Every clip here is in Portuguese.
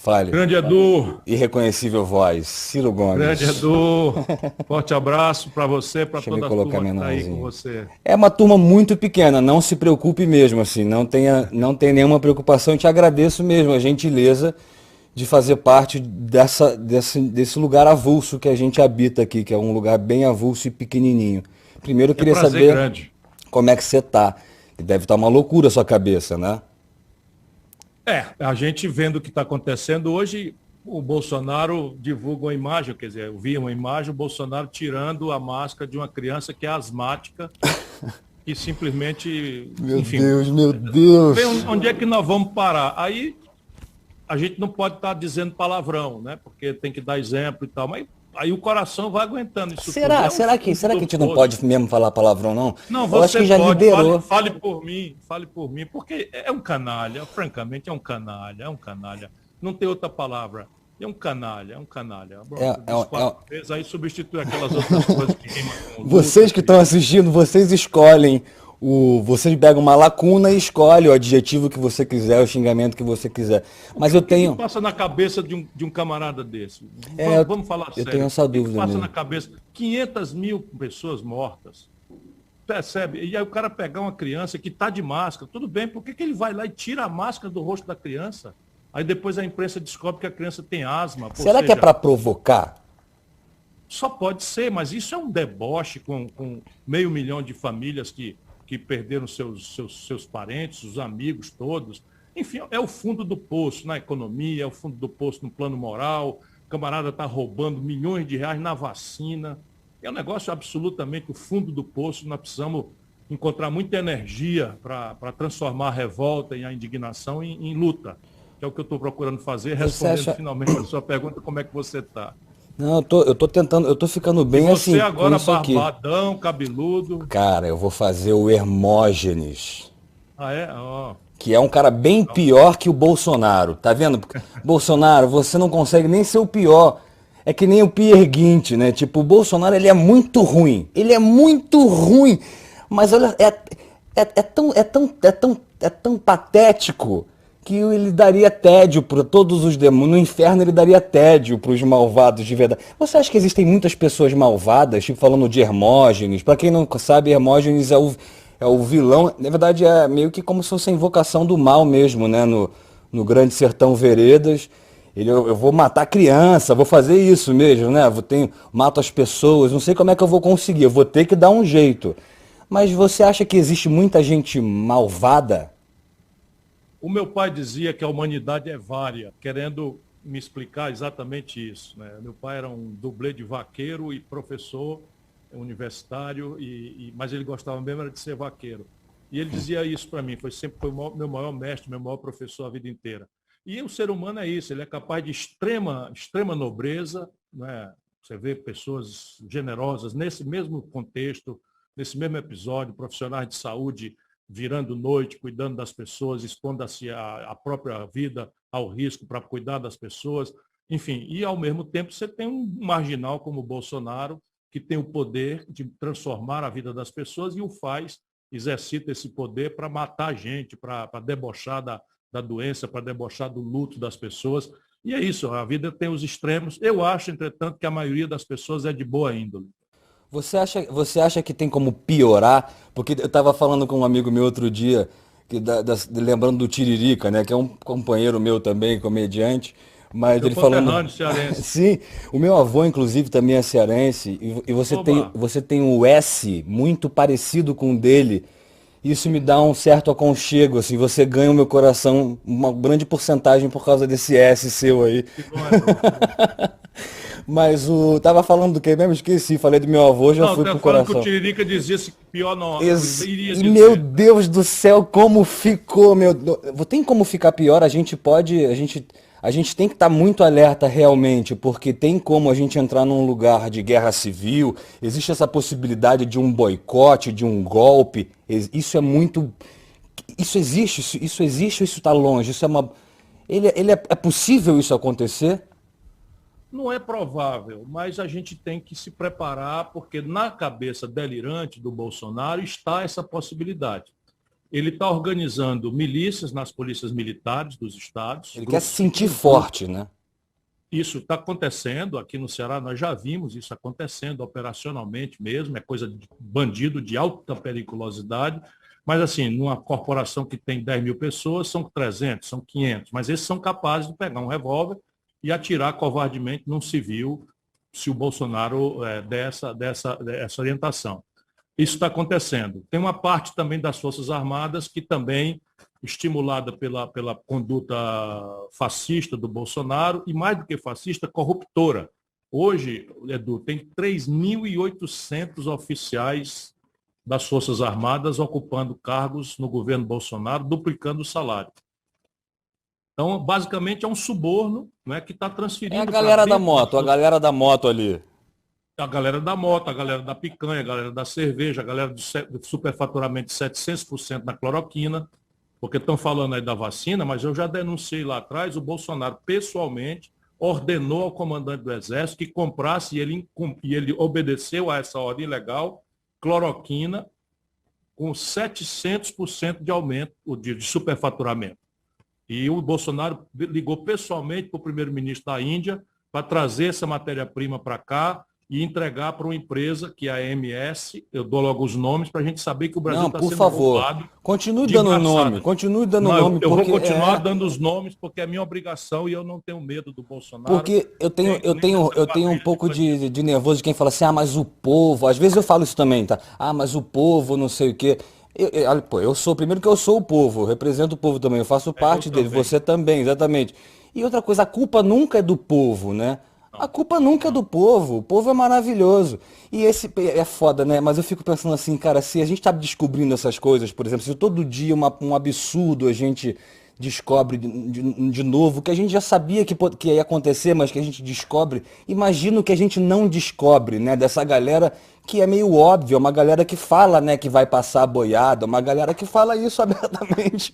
Fale. Grande Edu, Irreconhecível voz, Ciro grande Gomes. Edu, forte abraço para você, para Deixa eu me toda a colocar turma que está aí com menorzinho. você. É uma turma muito pequena, não se preocupe mesmo, assim, não tenha nenhuma preocupação, eu te agradeço mesmo a gentileza de fazer parte desse lugar avulso que a gente habita aqui, que é um lugar bem avulso e pequenininho. Primeiro eu É queria prazer saber grande. como é que você tá. Que deve estar uma loucura a sua cabeça, né? A gente vendo o que está acontecendo hoje, o Bolsonaro divulga uma imagem, quer dizer, eu vi uma imagem, o Bolsonaro tirando a máscara de uma criança que é asmática e simplesmente, Meu enfim, Deus, meu vê Deus. onde é que nós vamos parar. Aí a gente não pode estar dizendo palavrão, né? Porque tem que dar exemplo e tal, mas aí o coração vai aguentando isso tudo. Será, É o será que, fundo será que a do gente não poço. pode mesmo falar palavrão, não? Não, Eu acho você que já pode, liberou. fale por mim, porque é um canalha, francamente, é um canalha. Não tem outra palavra. É um canalha, é um canalha. É, Pronto, diz é, é, 4 vezes, aí substitui aquelas outras coisas que rimam com luta. Vocês que estão assistindo, vocês escolhem vocês pegam uma lacuna e escolhem o adjetivo que você quiser, o xingamento que você quiser. Mas eu O que tenho, passa na cabeça de um camarada desse? é, eu, Vamos falar eu tenho sério. essa O que dúvida passa na mesmo. cabeça? 500 mil pessoas mortas. Percebe? E aí o cara pegar uma criança que está de máscara, tudo bem, por que ele vai lá e tira a máscara do rosto da criança? Aí depois a imprensa descobre que a criança tem asma. Ou Será que é seja, para provocar? só pode ser, mas isso é um deboche com 500 mil de famílias que perderam seus parentes, os amigos todos. Enfim, é o fundo do poço na economia, é o fundo do poço no plano moral. O camarada está roubando milhões de reais na vacina. É um negócio absolutamente o fundo do poço. Nós precisamos encontrar muita energia para transformar a revolta e a indignação em luta, que é o que eu estou procurando fazer, Você respondendo acha? finalmente a sua pergunta, como é que você está. Não, eu tô tentando, eu tô ficando E bem você assim com agora isso aqui. barbadão, cabeludo. Cara, eu vou fazer o Hermógenes, Ah, é? Ó. que é um cara bem pior que o Bolsonaro. Tá vendo? Bolsonaro, você não consegue nem ser o pior. É que nem o Pierre Guinti, né? Tipo, o Bolsonaro, ele é muito ruim. Ele é muito ruim. Mas olha, é tão patético que ele daria tédio para todos os demônios. No inferno ele daria tédio para os malvados de verdade. Você acha que existem muitas pessoas malvadas, tipo falando de Hermógenes? Para quem não sabe, Hermógenes é o vilão. Na verdade, é meio que como se fosse a invocação do mal mesmo, né? No Grande Sertão Veredas. Eu vou matar criança, vou fazer isso mesmo, né? Mato as pessoas, não sei como é que eu vou conseguir, eu vou ter que dar um jeito. Mas você acha que existe muita gente malvada? O meu pai dizia que a humanidade é vária, querendo me explicar exatamente isso, né? Meu pai era um dublê de vaqueiro e professor universitário, mas ele gostava mesmo era de ser vaqueiro. E ele dizia isso para mim, sempre foi meu maior mestre, meu maior professor a vida inteira. E o ser humano é isso, ele é capaz de extrema nobreza, né? Você vê pessoas generosas nesse mesmo contexto, nesse mesmo episódio, profissionais de saúde virando noite, cuidando das pessoas, expondo-se a própria vida ao risco para cuidar das pessoas. Enfim, e ao mesmo tempo você tem um marginal como o Bolsonaro, que tem o poder de transformar a vida das pessoas e o faz, exercita esse poder para matar gente, para debochar da doença, para debochar do luto das pessoas. E é isso, a vida tem os extremos. Eu acho, entretanto, que a maioria das pessoas é de boa índole. Você acha que tem como piorar? Porque eu estava falando com um amigo meu outro dia, lembrando do Tiririca, né? Que é um companheiro meu também, comediante. Mas Seu ele falando. conterrâneo cearense. Sim, o meu avô, inclusive, também é cearense. E você tem, Oba! você tem um S muito parecido com o dele. Isso me dá um certo aconchego, assim. Você ganha o meu coração, uma grande porcentagem por causa desse S seu aí. Que bom, Edu. Mas tava falando do que mesmo? Esqueci. Falei do meu avô, já Não, fui tá pro falando que o coração. Tiririca dizia se pior não, iria E meu dizer. Deus do céu, como ficou, meu. Tem como ficar pior? A gente tem que estar muito alerta realmente, porque tem como a gente entrar num lugar de guerra civil, existe essa possibilidade de um boicote, de um golpe. Isso é muito. Isso existe, isso existe ou isso está longe? Isso é uma. É possível isso acontecer? Não é provável, mas a gente tem que se preparar, porque na cabeça delirante do Bolsonaro está essa possibilidade. Ele está organizando milícias nas polícias militares dos estados. Ele quer se sentir forte, né? Isso está acontecendo aqui no Ceará, nós já vimos isso acontecendo operacionalmente mesmo, é coisa de bandido de alta periculosidade, mas assim, numa corporação que tem 10 mil pessoas, são 300, são 500, mas esses são capazes de pegar um revólver e atirar covardemente num civil se o Bolsonaro der essa orientação. Isso está acontecendo. Tem uma parte também das Forças Armadas que também, estimulada pela conduta fascista do Bolsonaro, e mais do que fascista, corruptora. Hoje, Edu, tem 3.800 oficiais das Forças Armadas ocupando cargos no governo Bolsonaro, duplicando o salário. Então, basicamente, é um suborno, né, que está transferindo... É a galera da moto, a galera da moto ali. A galera da moto, a galera da picanha, a galera da cerveja, a galera do superfaturamento de 700% na cloroquina, porque estão falando aí da vacina, mas eu já denunciei lá atrás, o Bolsonaro pessoalmente ordenou ao comandante do Exército que comprasse, e ele obedeceu a essa ordem legal, cloroquina com 700% de aumento de superfaturamento. E o Bolsonaro ligou pessoalmente para o primeiro-ministro da Índia para trazer essa matéria-prima para cá e entregar para uma empresa que é a AMS. Eu dou logo os nomes para a gente saber que o Brasil está sendo roubado. Continue dando nome, continue dando nome. Eu vou continuar dando os nomes porque é minha obrigação e eu não tenho medo do Bolsonaro. Porque eu tenho um pouco de nervoso de quem fala assim, mas o povo, às vezes eu falo isso também, tá? Mas o povo, não sei o quê. Eu sou, primeiro que eu sou o povo, eu represento o povo também, eu faço parte dele, você também, exatamente. E outra coisa, a culpa nunca é do povo, né? A culpa nunca é do povo, o povo é maravilhoso. E esse é foda, né? Mas eu fico pensando assim, cara, se a gente tá descobrindo essas coisas, por exemplo, se todo dia um absurdo a gente descobre de novo, que a gente já sabia que ia acontecer, mas que a gente descobre, imagina o que a gente não descobre, né? Dessa galera que é meio óbvio, uma galera que fala, né, que vai passar a boiada, uma galera que fala isso abertamente.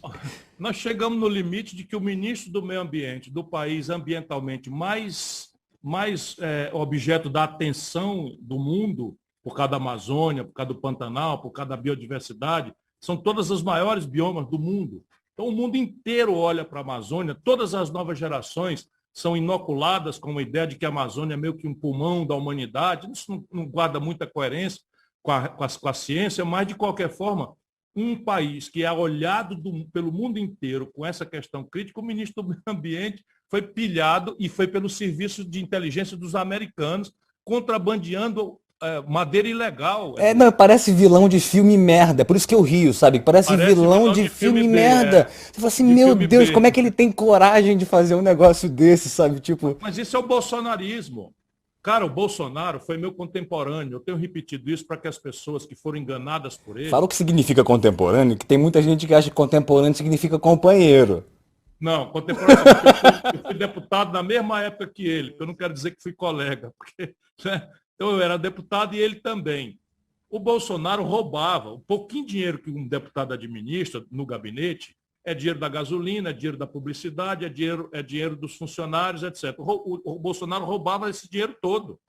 Nós chegamos no limite de que o ministro do Meio Ambiente, do país ambientalmente mais objeto da atenção do mundo, por causa da Amazônia, por causa do Pantanal, por causa da biodiversidade, são todas as maiores biomas do mundo. Então o mundo inteiro olha para a Amazônia, todas as novas gerações são inoculadas com a ideia de que a Amazônia é meio que um pulmão da humanidade. Isso não guarda muita coerência com a ciência, mas de qualquer forma, um país que é olhado pelo mundo inteiro com essa questão crítica, o ministro do Meio Ambiente foi pilhado e foi pelo serviço de inteligência dos americanos, contrabandeando madeira ilegal. Não, parece vilão de filme merda, por isso que eu rio, sabe? Parece vilão de filme merda. Você fala assim, meu Deus, como é que ele tem coragem de fazer um negócio desse, sabe? Tipo... Mas isso é o bolsonarismo. Cara, o Bolsonaro foi meu contemporâneo. Eu tenho repetido isso para que as pessoas que foram enganadas por ele... Fala o que significa contemporâneo, que tem muita gente que acha que contemporâneo significa companheiro. Não, contemporâneo, eu fui deputado na mesma época que ele, porque eu não quero dizer que fui colega, porque, né? Então eu era deputado e ele também. O Bolsonaro roubava. O pouquinho dinheiro que um deputado administra no gabinete é dinheiro da gasolina, é dinheiro da publicidade, é dinheiro dos funcionários, etc. O Bolsonaro roubava esse dinheiro todo.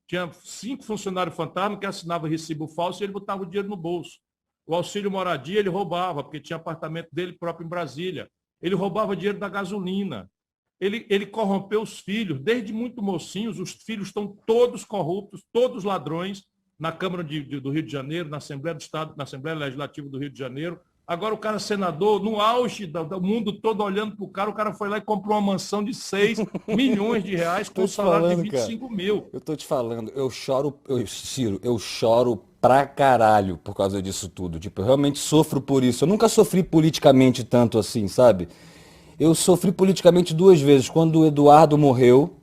Tinha 5 funcionários fantasmas que assinavam recibo falso e ele botava o dinheiro no bolso. O auxílio moradia ele roubava, porque tinha apartamento dele próprio em Brasília. Ele roubava dinheiro da gasolina. Ele corrompeu os filhos, desde muito mocinhos, os filhos estão todos corruptos, todos ladrões, na Câmara do Rio de Janeiro, na Assembleia do Estado, na Assembleia Legislativa do Rio de Janeiro. Agora o cara senador, no auge do mundo todo olhando para o cara foi lá e comprou uma mansão de 6 milhões de reais com um salário de 25 mil. Eu tô te falando, Ciro, eu choro pra caralho por causa disso tudo. Tipo, eu realmente sofro por isso. Eu nunca sofri politicamente tanto assim, sabe? Eu sofri politicamente 2 vezes, quando o Eduardo morreu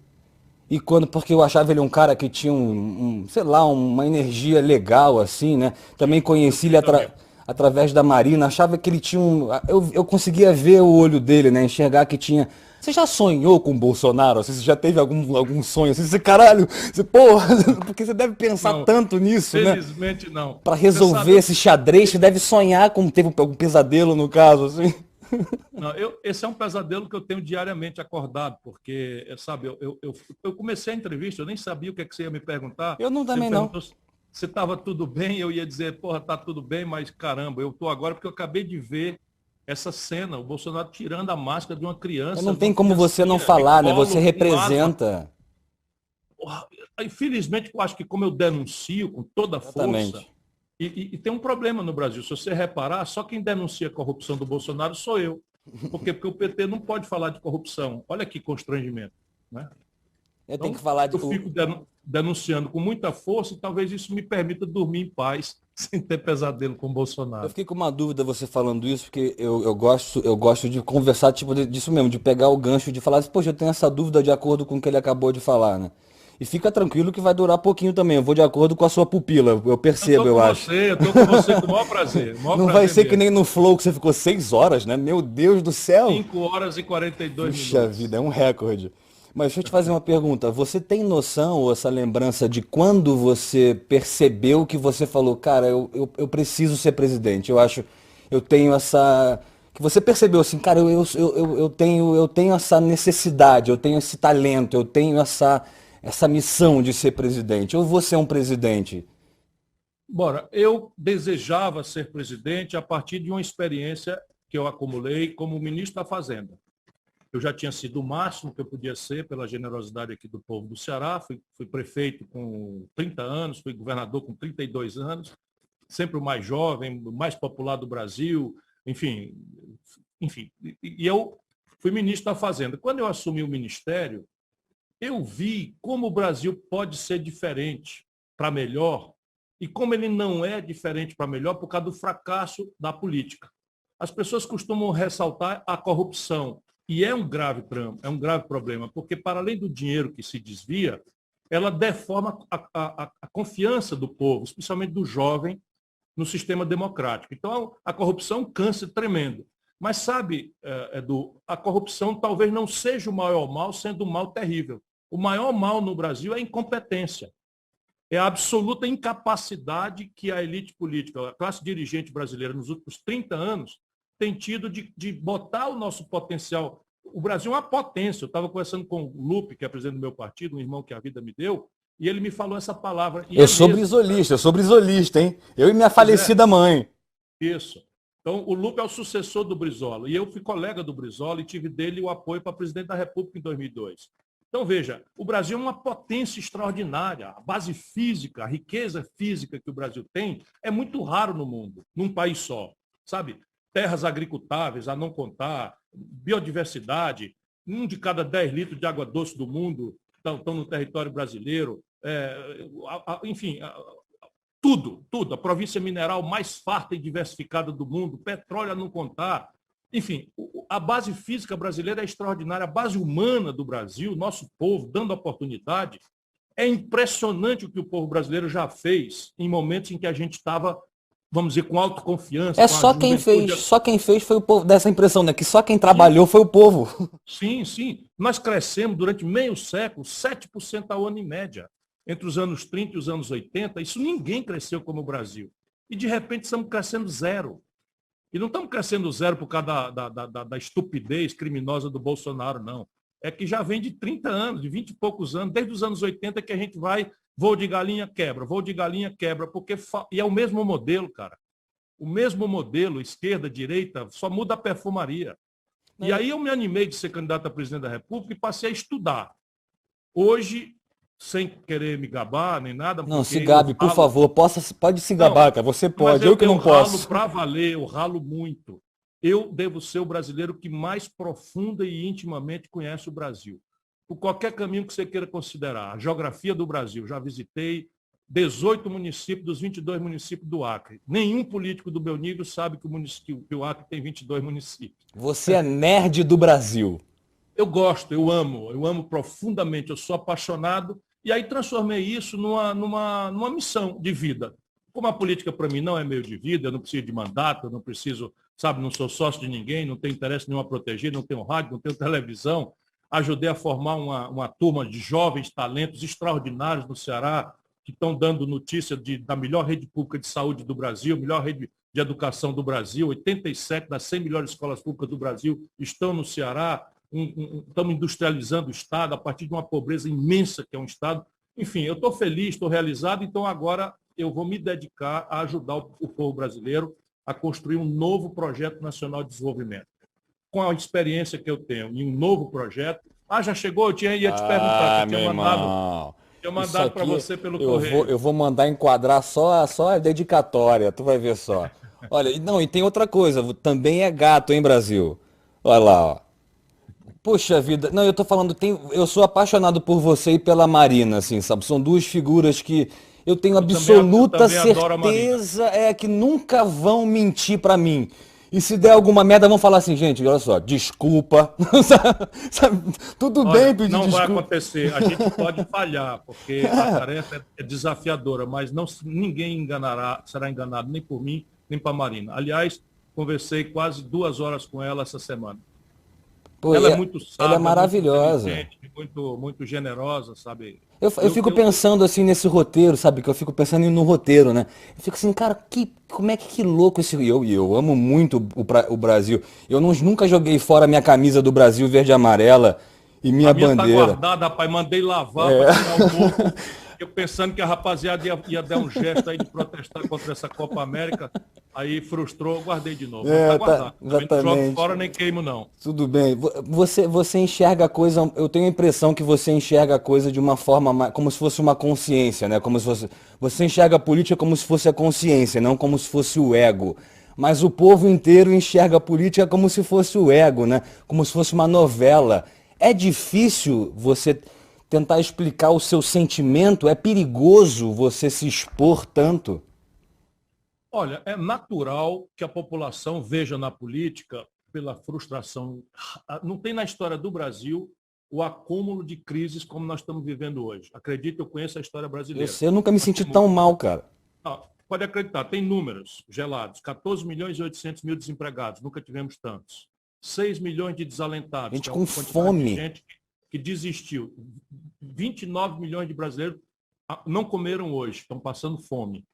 e porque eu achava ele um cara que tinha sei lá, uma energia legal assim, né? Também conheci ele através da Marina, achava que ele tinha eu conseguia ver o olho dele, né? Enxergar que tinha... Você já sonhou com o Bolsonaro? Você já teve algum sonho assim? Você, caralho, porra, porque você deve pensar tanto nisso, né? Felizmente não. Pra resolver esse xadrez, você deve sonhar como teve algum pesadelo no caso, assim. Não, esse é um pesadelo que eu tenho diariamente acordado, porque, sabe, eu comecei a entrevista, eu nem sabia o que, é que você ia me perguntar. Eu não também não. você estava tudo bem, eu ia dizer, porra, tá tudo bem, mas caramba, eu estou agora porque eu acabei de ver essa cena, o Bolsonaro tirando a máscara de uma Mas criança, não de uma tem como você não criancinha de falar, né? Você colo com asma. representa. Porra, infelizmente, eu acho que como eu denuncio com toda a força, Exatamente. e tem um problema no Brasil, se você reparar, só quem denuncia a corrupção do Bolsonaro sou eu. Por quê? Porque o PT não pode falar de corrupção. Olha que constrangimento, né? Eu tenho que Então, falar de. eu fico denunciando com muita força e talvez isso me permita dormir em paz, sem ter pesadelo com o Eu Bolsonaro. fiquei com uma dúvida você falando isso, porque eu gosto de conversar, tipo, disso mesmo, de pegar o gancho de falar assim, poxa, eu tenho essa dúvida de acordo com o que ele acabou de falar, né? E fica tranquilo que vai durar pouquinho também. Eu vou de acordo com a sua pupila, eu percebo, eu acho. Eu estou com você com o maior Não vai prazer ser que mesmo. nem no Flow que você ficou 6 horas, né? Meu Deus do céu! 5 horas e 42 Puxa vida, minutos. é um recorde. Mas deixa eu te fazer uma pergunta. Você tem noção ou essa lembrança de quando você percebeu que você falou, cara, eu preciso ser presidente? Eu acho, eu tenho essa. Que você percebeu assim, cara, eu tenho essa necessidade, eu tenho esse talento, eu tenho essa missão de ser presidente. Ou você é um presidente? Bora, eu desejava ser presidente a partir de uma experiência que eu acumulei como ministro da Fazenda. Eu já tinha sido o máximo que eu podia ser pela generosidade aqui do povo do Ceará. Fui prefeito com 30 anos, fui governador com 32 anos, sempre o mais jovem, o mais popular do Brasil, enfim, enfim. E eu fui ministro da Fazenda. Quando eu assumi o ministério, eu vi como o Brasil pode ser diferente para melhor e como ele não é diferente para melhor por causa do fracasso da política. As pessoas costumam ressaltar a corrupção, e é um grave drama, é um grave problema, porque para além do dinheiro que se desvia, ela deforma a confiança do povo, especialmente do jovem, no sistema democrático. Então, a corrupção é um câncer tremendo. Mas sabe, Edu, a corrupção talvez não seja o maior mal, sendo um mal terrível. O maior mal no Brasil é a incompetência. É a absoluta incapacidade que a elite política, a classe dirigente brasileira, nos últimos 30 anos, tem tido de botar o nosso potencial. O Brasil é uma potência. Eu estava conversando com o Lupe, que é presidente do meu partido, um irmão que a vida me deu, e ele me falou essa palavra. E Eu é sou mesmo. brisolista, eu sou brisolista, hein? Eu e minha Pois é, falecida mãe. isso. Então, o Lupe é o sucessor do Brizola. E eu fui colega do Brizola e tive dele o apoio para presidente da República em 2002. Então, veja, o Brasil é uma potência extraordinária. A base física, a riqueza física que o Brasil tem é muito raro no mundo, num país só. Sabe? Terras agricultáveis, a não contar, biodiversidade. 1 de cada 10 litros de água doce do mundo estão no território brasileiro. Enfim, tudo, tudo. A província mineral mais farta e diversificada do mundo, petróleo a não contar. Enfim, a base física brasileira é extraordinária. A base humana do Brasil, nosso povo, dando oportunidade, é impressionante o que o povo brasileiro já fez em momentos em que a gente estava, vamos dizer, com autoconfiança, É com a só quem fez, juventude. só quem fez foi o povo, dessa impressão, né? Que só quem Sim, trabalhou foi o povo. sim, sim. Nós crescemos durante meio século, 7% ao ano em média. Entre os anos 30 e os anos 80, isso ninguém cresceu como o Brasil. E, de repente, estamos crescendo zero. E não estamos crescendo zero por causa da estupidez criminosa do Bolsonaro, não. É que já vem de 30 anos, de 20 e poucos anos, desde os anos 80 que a gente vai, voo de galinha quebra, voo de galinha quebra, e é o mesmo modelo, cara. O mesmo modelo, esquerda, direita, só muda a perfumaria. E aí eu me animei de ser candidato a presidente da República e passei a estudar. Hoje, sem querer me gabar nem nada, Não, se porque eu gabe, por ralo. favor, pode se Não, gabar, cara. Você mas pode, eu que eu não ralo posso. para valer, eu ralo muito. Eu devo ser o brasileiro que mais profunda e intimamente conhece o Brasil. Por qualquer caminho que você queira considerar. A geografia do Brasil, já visitei 18 municípios dos 22 municípios do Acre. Nenhum político do meu nível sabe que o Acre tem 22 municípios. Você é nerd do Brasil. Eu gosto, eu amo profundamente, eu sou apaixonado, e aí transformei isso numa missão de vida. Como a política para mim não é meio de vida, eu não preciso de mandato, eu não preciso, sabe, não sou sócio de ninguém, não tenho interesse nenhum a proteger, não tenho rádio, não tenho televisão. Ajudei a formar uma turma de jovens talentos extraordinários no Ceará, que estão dando notícia da melhor rede pública de saúde do Brasil, melhor rede de educação do Brasil. 87 das 100 melhores escolas públicas do Brasil estão no Ceará. Estamos industrializando o Estado a partir de uma pobreza imensa que é um Estado. Enfim, eu estou feliz, estou realizado, então agora eu vou me dedicar a ajudar o povo brasileiro a construir um novo projeto nacional de desenvolvimento. Com a experiência que eu tenho em um novo projeto, já chegou, ia te perguntar, que eu tinha mandado para você pelo correio. Eu vou mandar enquadrar só a dedicatória, tu vai ver só. Olha, não, e tem outra coisa, também é gato, hein, Brasil? Olha lá, ó. Poxa vida, não, eu tô falando, eu sou apaixonado por você e pela Marina, assim, sabe? São duas figuras que eu tenho absoluta certeza que nunca vão mentir pra mim. E se der alguma merda, vão falar assim, gente, olha só, desculpa. Sabe? Tudo bem pedir não desculpa. Vai acontecer, a gente pode falhar, porque a tarefa é desafiadora, mas ninguém será enganado, nem por mim, nem para a Marina. Aliás, conversei quase 2 horas com ela essa semana. Pô, ela é muito sábia, ela é maravilhosa. Muito generosa, sabe? Eu fico pensando assim nesse roteiro, sabe? Que eu fico pensando no roteiro, né? Eu fico assim, cara, como é que louco esse. Eu amo muito o Brasil. Eu nunca joguei fora a minha camisa do Brasil verde e amarela e minha bandeira. Tá guardada, rapaz. Mandei lavar para tirar o morro. Eu pensando que a rapaziada ia dar um gesto aí de protestar contra essa Copa América. Aí frustrou, guardei de novo. Tá guardado. Exatamente. Não jogo fora nem queimo, não. Tudo bem. Você enxerga a coisa, eu tenho a impressão que você enxerga a coisa de uma forma como se fosse uma consciência, né? Como se fosse, você enxerga a política como se fosse a consciência, não como se fosse o ego. Mas o povo inteiro enxerga a política como se fosse o ego, né? Como se fosse uma novela. É difícil você tentar explicar o seu sentimento? É perigoso você se expor tanto? Olha, é natural que a população veja na política, pela frustração. Não tem na história do Brasil o acúmulo de crises como nós estamos vivendo hoje. Acredito, eu conheço a história brasileira. Eu nunca me senti tão mal, cara. Pode acreditar, tem números gelados. 14 milhões e 800 mil desempregados, nunca tivemos tantos. 6 milhões de desalentados. Gente com fome. De gente que desistiu. 29 milhões de brasileiros não comeram hoje, estão passando fome.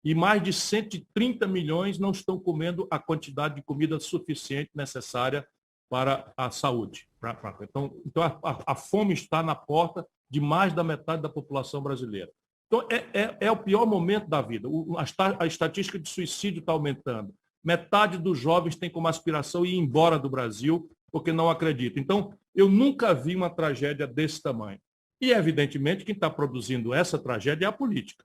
E mais de 130 milhões não estão comendo a quantidade de comida suficiente necessária para a saúde. Então a fome está na porta de mais da metade da população brasileira. Então, é o pior momento da vida. A estatística de suicídio está aumentando. Metade dos jovens tem como aspiração ir embora do Brasil porque não acredita. Então, eu nunca vi uma tragédia desse tamanho. E, evidentemente, quem está produzindo essa tragédia é a política.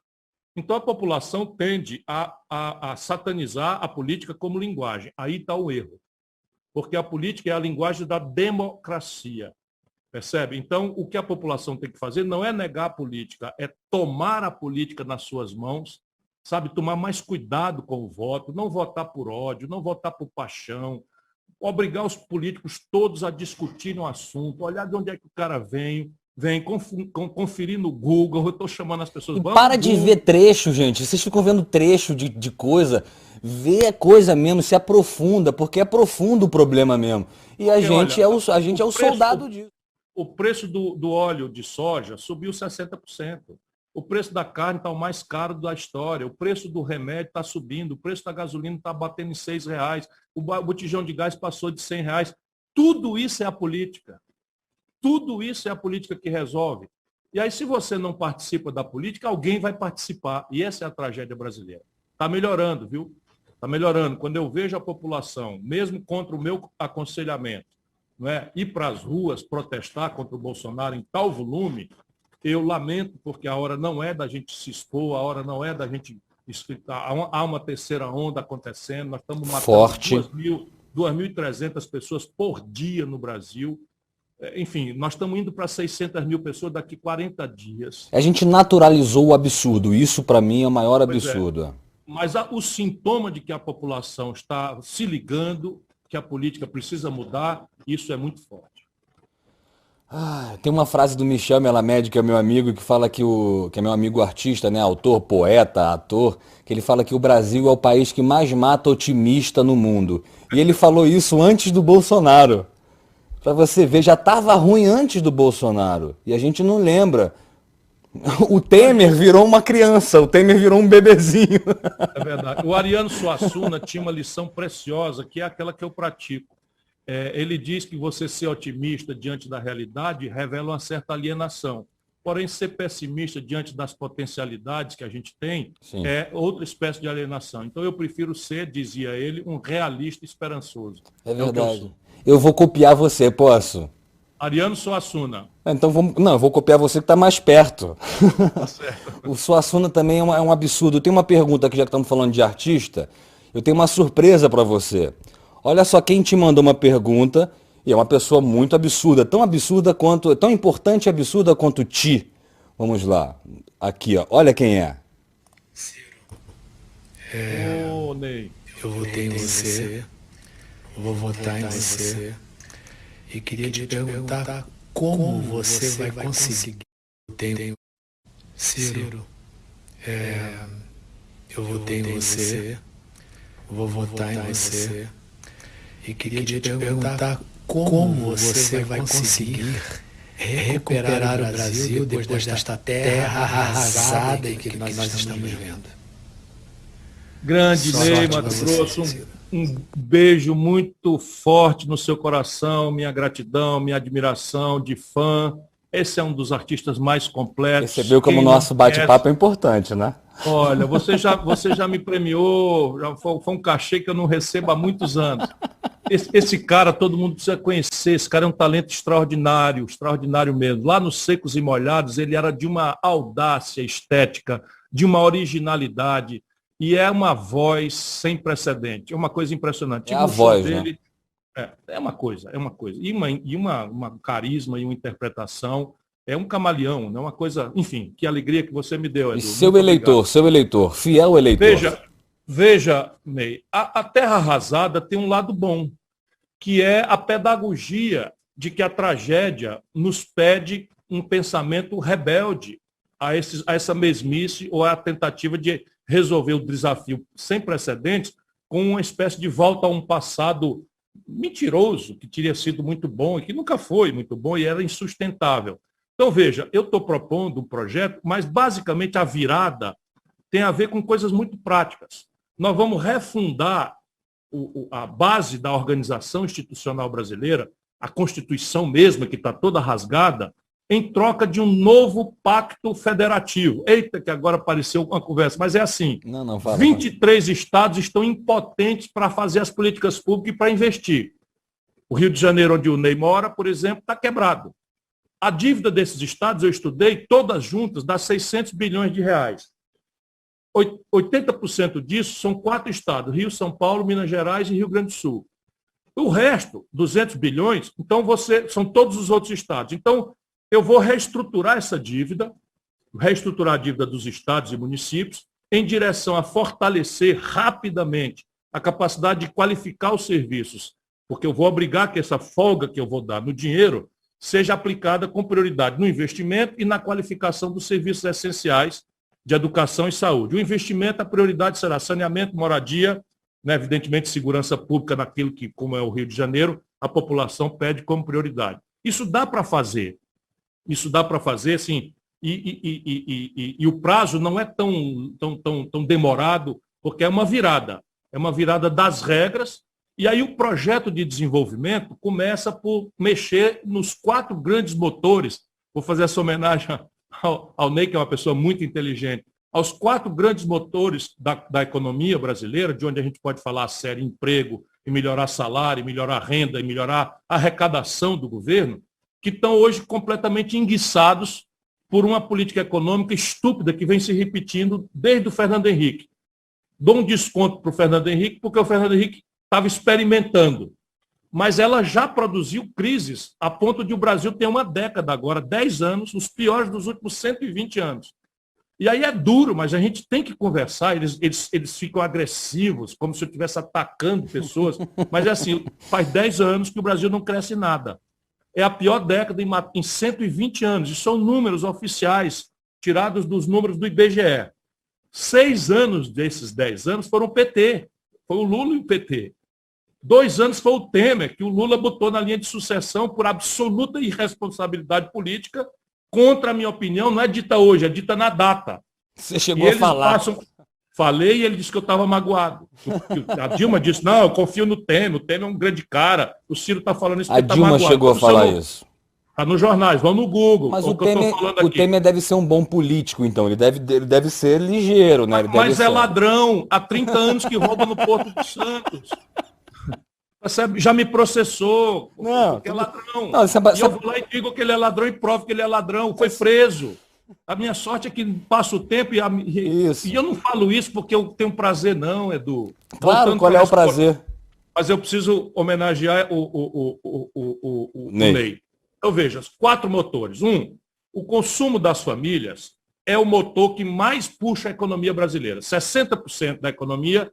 Então, a população tende a satanizar a política como linguagem. Aí está o erro. Porque a política é a linguagem da democracia. Percebe? Então, o que a população tem que fazer não é negar a política, é tomar a política nas suas mãos, sabe? Tomar mais cuidado com o voto, não votar por ódio, não votar por paixão, obrigar os políticos todos a discutirem o assunto, olhar de onde é que o cara vem conferir no Google, eu estou chamando as pessoas... E para de ver trecho, gente. Vocês ficam vendo trecho de coisa. Vê a coisa mesmo, se aprofunda, porque é profundo o problema mesmo. E a gente é o soldado disso. O preço do óleo de soja subiu 60%. O preço da carne está o mais caro da história. O preço do remédio está subindo. O preço da gasolina está batendo em R$6. O botijão de gás passou de R$100. Tudo isso é a política. Tudo isso é a política que resolve. E aí, se você não participa da política, alguém vai participar. E essa é a tragédia brasileira. Está melhorando, viu? Está melhorando. Quando eu vejo a população, mesmo contra o meu aconselhamento, não é, ir para as ruas protestar contra o Bolsonaro em tal volume, eu lamento, porque a hora não é da gente se expor, a hora não é da gente explicar. Há uma terceira onda acontecendo, nós estamos matando 2.300 pessoas por dia no Brasil. Enfim, nós estamos indo para 600 mil pessoas daqui 40 dias. A gente naturalizou o absurdo. Isso, para mim, é o maior absurdo. Mas o sintoma de que a população está se ligando, que a política precisa mudar, isso é muito forte. Tem uma frase do Michel Melamed, que é meu amigo, que fala que é meu amigo artista, né, autor, poeta, ator, que ele fala que o Brasil é o país que mais mata otimista no mundo. E ele falou isso antes do Bolsonaro. Para você ver, já estava ruim antes do Bolsonaro. E a gente não lembra. O Temer virou uma criança, o Temer virou um bebezinho. É verdade. O Ariano Suassuna tinha uma lição preciosa, que é aquela que eu pratico. Ele diz que você ser otimista diante da realidade revela uma certa alienação. porém ser pessimista diante das potencialidades que a gente tem Sim. é outra espécie de alienação. Então eu prefiro ser, dizia ele, um realista esperançoso. É o que eu verdade. sou. Eu vou copiar você, posso? Ariano Suassuna. Então vamos. Não, eu vou copiar você que está mais perto. Tá certo. O Suassuna também é um absurdo. Eu tenho uma pergunta aqui, já que estamos falando de artista. Eu tenho uma surpresa para você. Olha só quem te mandou uma pergunta, e é uma pessoa muito absurda quanto, tão importante e absurda quanto Ti. Vamos lá. Aqui, ó. Olha quem é. Ô, Ney. Eu votei em você, vou votar em você e queria te perguntar como você vai conseguir. Ciro, eu votei em você, vou votar em você e queria te perguntar como você vai conseguir recuperar o Brasil depois desta terra arrasada que nós estamos vendo. Grande Ney, Mato Grosso, um beijo muito forte no seu coração, minha gratidão, minha admiração de fã. Esse é um dos artistas mais completos. Percebeu como o nosso bate-papo é importante, né? Olha, você já me premiou, já foi um cachê que eu não recebo há muitos anos. Esse cara, todo mundo precisa conhecer, esse cara é um talento extraordinário, extraordinário mesmo. Lá nos Secos e Molhados, ele era de uma audácia estética, de uma originalidade, e é uma voz sem precedente, é uma coisa impressionante. É a voz, dele, né? É uma coisa. E uma carisma e uma interpretação. É um camaleão, né? Uma coisa, enfim, que alegria que você me deu, Edu. E seu eleitor, fiel eleitor. Veja, Ney, a Terra Arrasada tem um lado bom, que é a pedagogia de que a tragédia nos pede um pensamento rebelde a essa mesmice ou a tentativa de resolver o desafio sem precedentes com uma espécie de volta a um passado mentiroso, que teria sido muito bom e que nunca foi muito bom e era insustentável. Então, veja, eu estou propondo um projeto, mas basicamente a virada tem a ver com coisas muito práticas. Nós vamos refundar a base da organização institucional brasileira, a Constituição mesma, que está toda rasgada, em troca de um novo pacto federativo. Eita, que agora apareceu uma conversa, mas é assim. Não, fala. 23 estados estão impotentes para fazer as políticas públicas e para investir. O Rio de Janeiro, onde o Ney mora, por exemplo, está quebrado. A dívida desses estados, eu estudei, todas juntas, dá 600 bilhões de reais. 80% disso são 4 estados, Rio, São Paulo, Minas Gerais e Rio Grande do Sul. O resto, 200 bilhões, então são todos os outros estados. Então, eu vou reestruturar essa dívida, reestruturar a dívida dos estados e municípios, em direção a fortalecer rapidamente a capacidade de qualificar os serviços, porque eu vou obrigar que essa folga que eu vou dar no dinheiro seja aplicada com prioridade no investimento e na qualificação dos serviços essenciais de educação e saúde. O investimento, a prioridade será saneamento, moradia, né, evidentemente segurança pública naquilo que, como é o Rio de Janeiro, a população pede como prioridade. Isso dá para fazer. Isso dá para fazer, sim, e o prazo não é tão demorado, porque é uma virada das regras, e aí o projeto de desenvolvimento começa por mexer nos 4 grandes motores. Vou fazer essa homenagem ao Ney, que é uma pessoa muito inteligente, aos 4 grandes motores da economia brasileira, de onde a gente pode falar a sério emprego, e melhorar salário, e melhorar renda, e melhorar a arrecadação do governo, que estão hoje completamente enguiçados por uma política econômica estúpida que vem se repetindo desde o Fernando Henrique. Dou um desconto para o Fernando Henrique, porque o Fernando Henrique estava experimentando. Mas ela já produziu crises a ponto de o Brasil ter uma década agora, 10 anos, os piores dos últimos 120 anos. E aí é duro, mas a gente tem que conversar, eles ficam agressivos, como se eu estivesse atacando pessoas. Mas é assim, faz 10 anos que o Brasil não cresce nada. É a pior década em 120 anos, e são números oficiais, tirados dos números do IBGE. 6 anos desses 10 anos foram o PT, foi o Lula e o PT. 2 anos foi o Temer, que o Lula botou na linha de sucessão por absoluta irresponsabilidade política, contra a minha opinião, não é dita hoje, é dita na data. Você chegou a falar. Falei e ele disse que eu estava magoado. A Dilma disse, não, eu confio no Temer é um grande cara. O Ciro está falando isso porque a Dilma chegou a falar isso. Está nos jornais, vão no Google. Mas o o que eu estou Temer, falando o aqui. Temer deve ser um bom político, então. Ele deve ser ligeiro, né? Ele deve Mas é ser... ladrão. Há 30 anos que rouba no Porto de Santos. Percebe? Já me processou. Não, porque é ladrão. Não, E eu vou lá e digo que ele é ladrão e provo que ele é ladrão. Foi preso. A minha sorte é que passa o tempo e eu não falo isso porque eu tenho prazer, não, Edu. Claro, Voltando qual para é a o prazer? Mas eu preciso homenagear o Ney. Ney. Então, veja, 4 motores. O consumo das famílias é o motor que mais puxa a economia brasileira. 60% da economia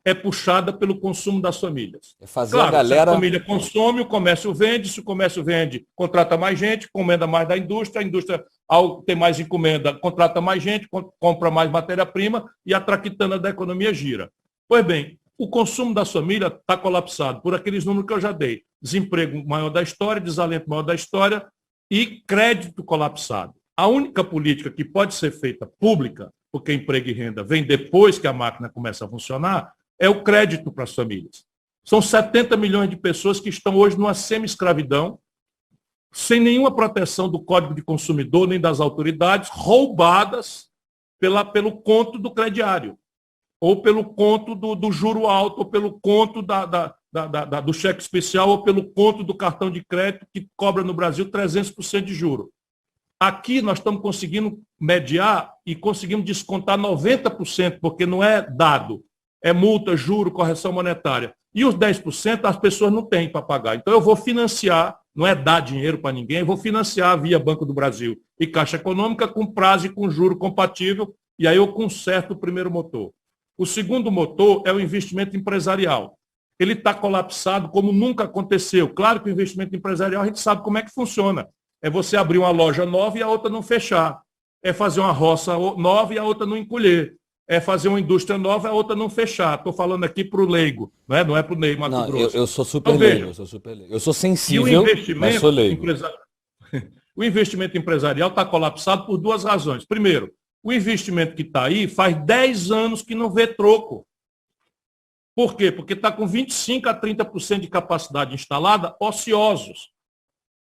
é puxada pelo consumo das famílias. É fazer Claro, a galera... se a família consome, o comércio vende, se o comércio vende, contrata mais gente, encomenda mais da indústria, a indústria, ao ter mais encomenda, contrata mais gente, compra mais matéria-prima e a traquitana da economia gira. Pois bem, o consumo das famílias está colapsado por aqueles números que eu já dei. Desemprego maior da história, desalento maior da história e crédito colapsado. A única política que pode ser feita pública, porque emprego e renda vem depois que a máquina começa a funcionar, é o crédito para as famílias. São 70 milhões de pessoas que estão hoje numa semi-escravidão, sem nenhuma proteção do Código de Consumidor nem das autoridades, roubadas pelo conto do crediário, ou pelo conto do juro alto, ou pelo conto do cheque especial, ou pelo conto do cartão de crédito que cobra no Brasil 300% de juro. Aqui nós estamos conseguindo mediar e conseguimos descontar 90%, porque não é dado. É multa, juro, correção monetária. E os 10% as pessoas não têm para pagar. Então eu vou financiar, não é dar dinheiro para ninguém, eu vou financiar via Banco do Brasil e Caixa Econômica com prazo e com juro compatível, e aí eu conserto o primeiro motor. O segundo motor é o investimento empresarial. Ele está colapsado como nunca aconteceu. Claro que o investimento empresarial a gente sabe como é que funciona. É você abrir uma loja nova e a outra não fechar. É fazer uma roça nova e a outra não encolher. É fazer uma indústria nova e a outra não fechar. Estou falando aqui para o leigo, não é para o Ney Mato Não, Grosso. eu sou super Então, leigo, veja, eu sou super leigo. Eu sou e sensível, mas sou leigo. o investimento empresarial está colapsado por 2 razões. Primeiro, o investimento que está aí faz 10 anos que não vê troco. Por quê? Porque está com 25% a 30% de capacidade instalada ociosos.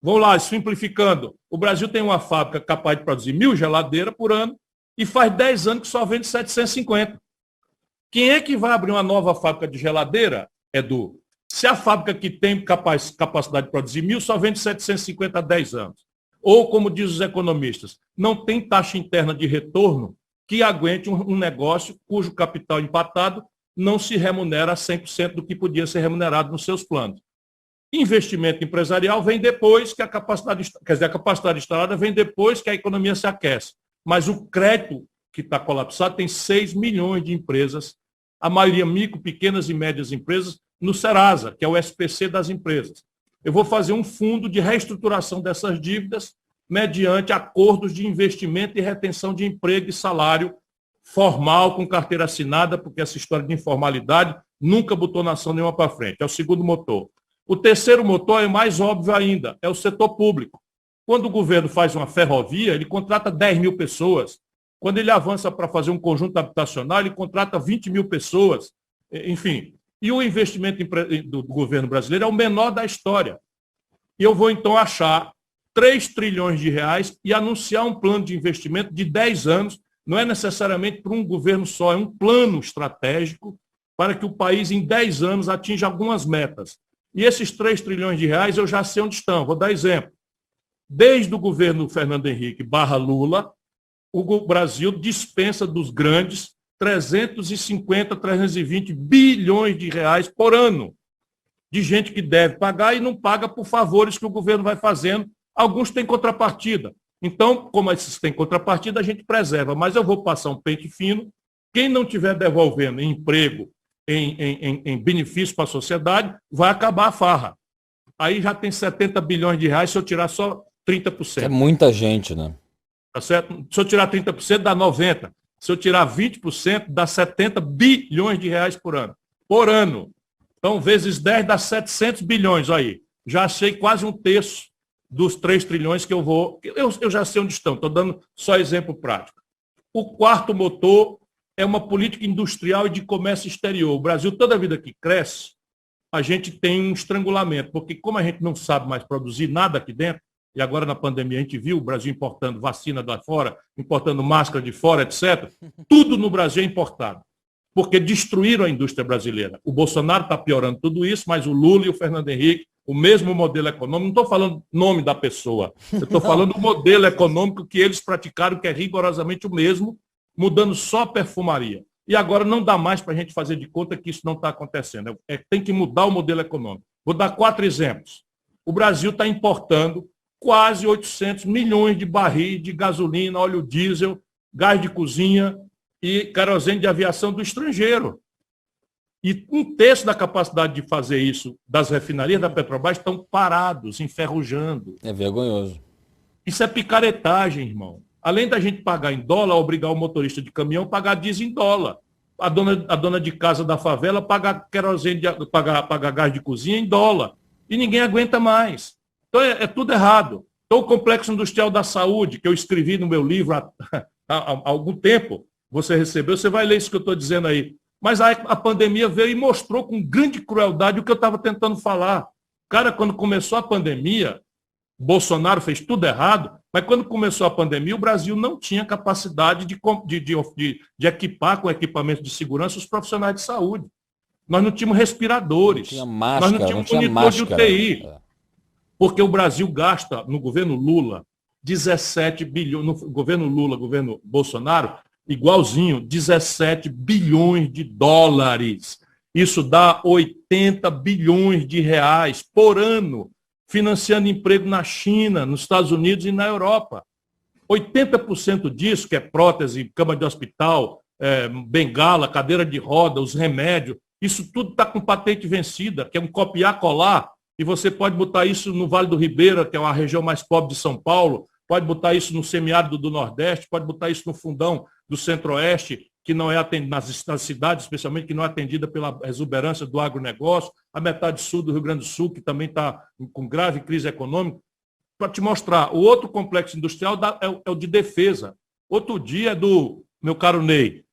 Vamos lá, simplificando. O Brasil tem uma fábrica capaz de produzir 1.000 geladeiras por ano e faz 10 anos que só vende 750. Quem é que vai abrir uma nova fábrica de geladeira, Edu? Se a fábrica que tem capacidade de produzir 1.000 só vende 750 há 10 anos. Ou, como diz os economistas, não tem taxa interna de retorno que aguente um negócio cujo capital empatado não se remunera a 100% do que podia ser remunerado nos seus planos. Investimento empresarial vem depois que a capacidade instalada vem depois que a economia se aquece. Mas o crédito que está colapsado tem 6 milhões de empresas, a maioria micro, pequenas e médias empresas, no Serasa, que é o SPC das empresas. Eu vou fazer um fundo de reestruturação dessas dívidas mediante acordos de investimento e retenção de emprego e salário formal, com carteira assinada, porque essa história de informalidade nunca botou nação nenhuma para frente. É o segundo motor. O terceiro motor é mais óbvio ainda, é o setor público. Quando o governo faz uma ferrovia, ele contrata 10 mil pessoas. Quando ele avança para fazer um conjunto habitacional, ele contrata 20 mil pessoas. Enfim, e o investimento do governo brasileiro é o menor da história. E eu vou, então, achar 3 trilhões de reais e anunciar um plano de investimento de 10 anos. Não é necessariamente para um governo só, é um plano estratégico para que o país, em 10 anos, atinja algumas metas. E esses 3 trilhões de reais eu já sei onde estão. Vou dar exemplo. Desde o governo Fernando Henrique / Lula, o Brasil dispensa dos grandes 350, 320 bilhões de reais por ano de gente que deve pagar e não paga por favores que o governo vai fazendo. Alguns têm contrapartida. Então, como esses têm contrapartida, a gente preserva. Mas eu vou passar um pente fino. Quem não estiver devolvendo em emprego, em benefício para a sociedade, vai acabar a farra. Aí já tem 70 bilhões de reais se eu tirar só 30%. É muita gente, né? Tá certo? Se eu tirar 30%, dá 90%. Se eu tirar 20%, dá 70 bilhões de reais por ano. Por ano. Então, vezes 10 dá 700 bilhões aí. Já achei quase um terço dos 3 trilhões que eu vou... Eu já sei onde estão, estou dando só exemplo prático. O quarto motor é uma política industrial e de comércio exterior. O Brasil, toda vida que cresce, a gente tem um estrangulamento, porque como a gente não sabe mais produzir nada aqui dentro, e agora na pandemia a gente viu o Brasil importando vacina de fora, importando máscara de fora, etc. Tudo no Brasil é importado, porque destruíram a indústria brasileira. O Bolsonaro está piorando tudo isso, mas o Lula e o Fernando Henrique, o mesmo modelo econômico, não estou falando nome da pessoa, eu estou falando do modelo econômico que eles praticaram, que é rigorosamente o mesmo, mudando só a perfumaria. E agora não dá mais para a gente fazer de conta que isso não está acontecendo. Tem que mudar o modelo econômico. Vou dar 4 exemplos. O Brasil está importando quase 800 milhões de barris de gasolina, óleo diesel, gás de cozinha e querosene de aviação do estrangeiro. E 1/3 da capacidade de fazer isso das refinarias da Petrobras estão parados, enferrujando. É vergonhoso. Isso é picaretagem, irmão. Além da gente pagar em dólar, obrigar o motorista de caminhão a pagar diesel em dólar. A dona de casa da favela pagar querosene, pagar gás de cozinha em dólar. E ninguém aguenta mais. Então é tudo errado. Então o Complexo Industrial da Saúde, que eu escrevi no meu livro há algum tempo, você recebeu, você vai ler isso que eu estou dizendo aí. Mas a pandemia veio e mostrou com grande crueldade o que eu estava tentando falar. Cara, quando começou a pandemia, Bolsonaro fez tudo errado, mas quando começou a pandemia, o Brasil não tinha capacidade de equipar com equipamento de segurança os profissionais de saúde. Nós não tínhamos respiradores. Não tinha máscara, nós não tínhamos monitor de UTI. Porque o Brasil gasta, no governo Lula, 17 bilhões, no governo Lula, governo Bolsonaro, igualzinho, 17 bilhões de dólares. Isso dá 80 bilhões de reais por ano, financiando emprego na China, nos Estados Unidos e na Europa. 80% disso, que é prótese, cama de hospital, bengala, cadeira de roda, os remédios, isso tudo está com patente vencida, que é um copiar-colar, e você pode botar isso no Vale do Ribeira, que é uma região mais pobre de São Paulo, pode botar isso no semiárido do Nordeste, pode botar isso no fundão do Centro-Oeste, que não é atendido nas cidades, especialmente, que não é atendida pela exuberância do agronegócio, a metade sul do Rio Grande do Sul, que também está com grave crise econômica. Para te mostrar, o outro complexo industrial é o de defesa. Outro dia é do, meu caro Ney,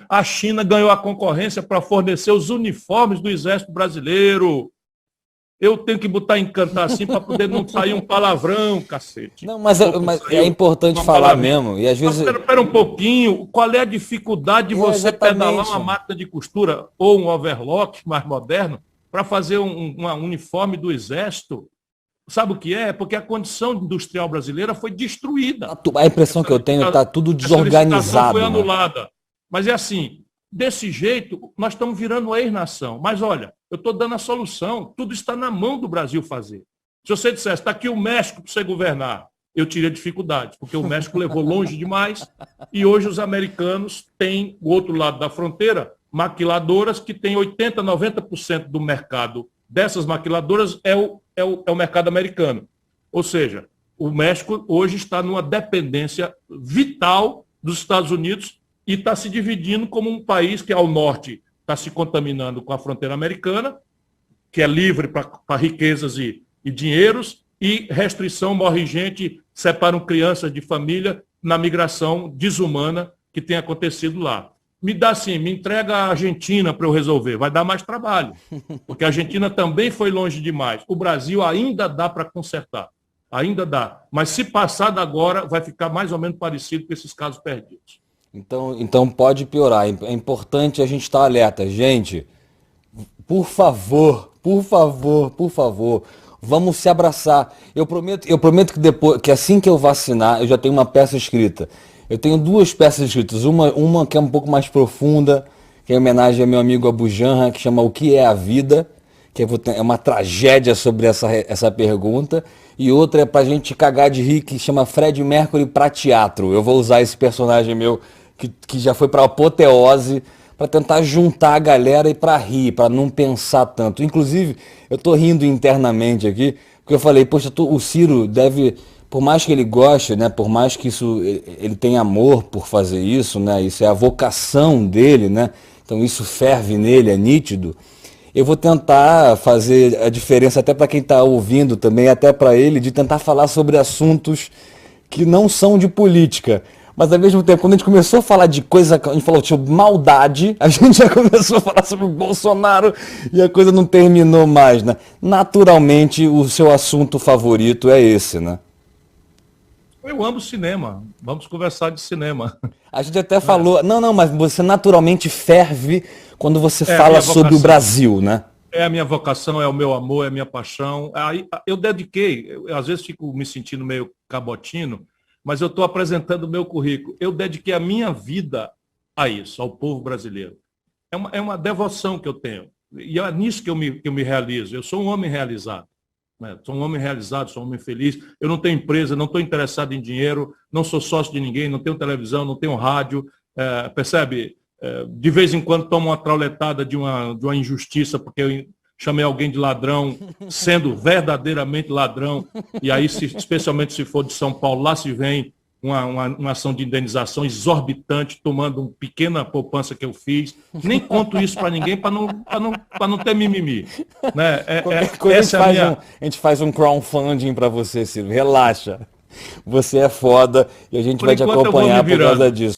a China ganhou a concorrência para fornecer os uniformes do Exército Brasileiro. Eu tenho que botar em cantar assim para poder não sair um palavrão, cacete. Não, mas é importante falar mesmo. E às vezes... Espera um pouquinho, qual é a dificuldade de você pedalar uma máquina de costura ou um overlock mais moderno para fazer um uniforme do Exército? Sabe o que é? Porque a condição industrial brasileira foi destruída. A impressão que eu tenho está tudo desorganizado. Foi anulada. Mas é assim, desse jeito, nós estamos virando ex-nação. Mas olha, eu estou dando a solução, tudo está na mão do Brasil fazer. Se você dissesse, está aqui o México para você governar, eu teria dificuldade, porque o México levou longe demais e hoje os americanos têm, o outro lado da fronteira, maquiladoras que têm 80%, 90% do mercado dessas maquiladoras é o mercado americano. Ou seja, o México hoje está numa dependência vital dos Estados Unidos e está se dividindo como um país que ao norte está se contaminando com a fronteira americana, que é livre para riquezas e dinheiros, e restrição, morre gente, separam crianças de família na migração desumana que tem acontecido lá. Me entrega a Argentina para eu resolver, vai dar mais trabalho, porque a Argentina também foi longe demais. O Brasil ainda dá para consertar, ainda dá, mas se passar da agora, vai ficar mais ou menos parecido com esses casos perdidos. Então pode piorar. É importante a gente estar alerta. Gente, por favor, vamos se abraçar. Eu prometo que assim que eu vacinar, eu já tenho uma peça escrita. Eu tenho 2 peças escritas. Uma que é um pouco mais profunda, que é em homenagem ao meu amigo Abu Janra, que chama O que é a Vida? Que é uma tragédia sobre essa pergunta. E outra é pra gente cagar de rir, que chama Fred Mercury pra teatro. Eu vou usar esse personagem meu, que já foi pra apoteose, para tentar juntar a galera e para rir, para não pensar tanto. Inclusive, eu tô rindo internamente aqui, porque eu falei, poxa, o Ciro deve, por mais que ele goste, né, por mais que ele tenha amor por fazer isso, né, isso é a vocação dele, né, então isso ferve nele, é nítido. Eu vou tentar fazer a diferença até para quem está ouvindo também, até para ele, de tentar falar sobre assuntos que não são de política. Mas ao mesmo tempo, quando a gente começou a falar de coisa, a gente falou sobre maldade, a gente já começou a falar sobre o Bolsonaro e a coisa não terminou mais, né? Naturalmente, o seu assunto favorito é esse, né? Eu amo cinema. Vamos conversar de cinema. A gente até falou, não, mas você naturalmente ferve quando você É a fala minha sobre o vocação. Brasil, né? É a minha vocação, é o meu amor, é a minha paixão. Aí eu dediquei, eu, às vezes fico me sentindo meio cabotino, mas eu estou apresentando o meu currículo. Eu dediquei a minha vida a isso, ao povo brasileiro. É uma devoção que eu tenho. E é nisso que eu me realizo. Eu sou um homem realizado. Né? Sou um homem realizado, sou um homem feliz. Eu não tenho empresa, não estou interessado em dinheiro, não sou sócio de ninguém, não tenho televisão, não tenho rádio. Percebe? De vez em quando tomo uma trauletada de uma injustiça, porque eu chamei alguém de ladrão, sendo verdadeiramente ladrão, e aí, especialmente se for de São Paulo, lá se vem uma ação de indenização exorbitante, tomando uma pequena poupança que eu fiz. Nem conto isso para ninguém, para não ter mimimi. Né? Qualquer coisa Essa é a minha... a gente faz um crowdfunding para você, Silvio. Relaxa. Você é foda e a gente Por vai te enquanto eu vou me acompanhar por causa virando. disso.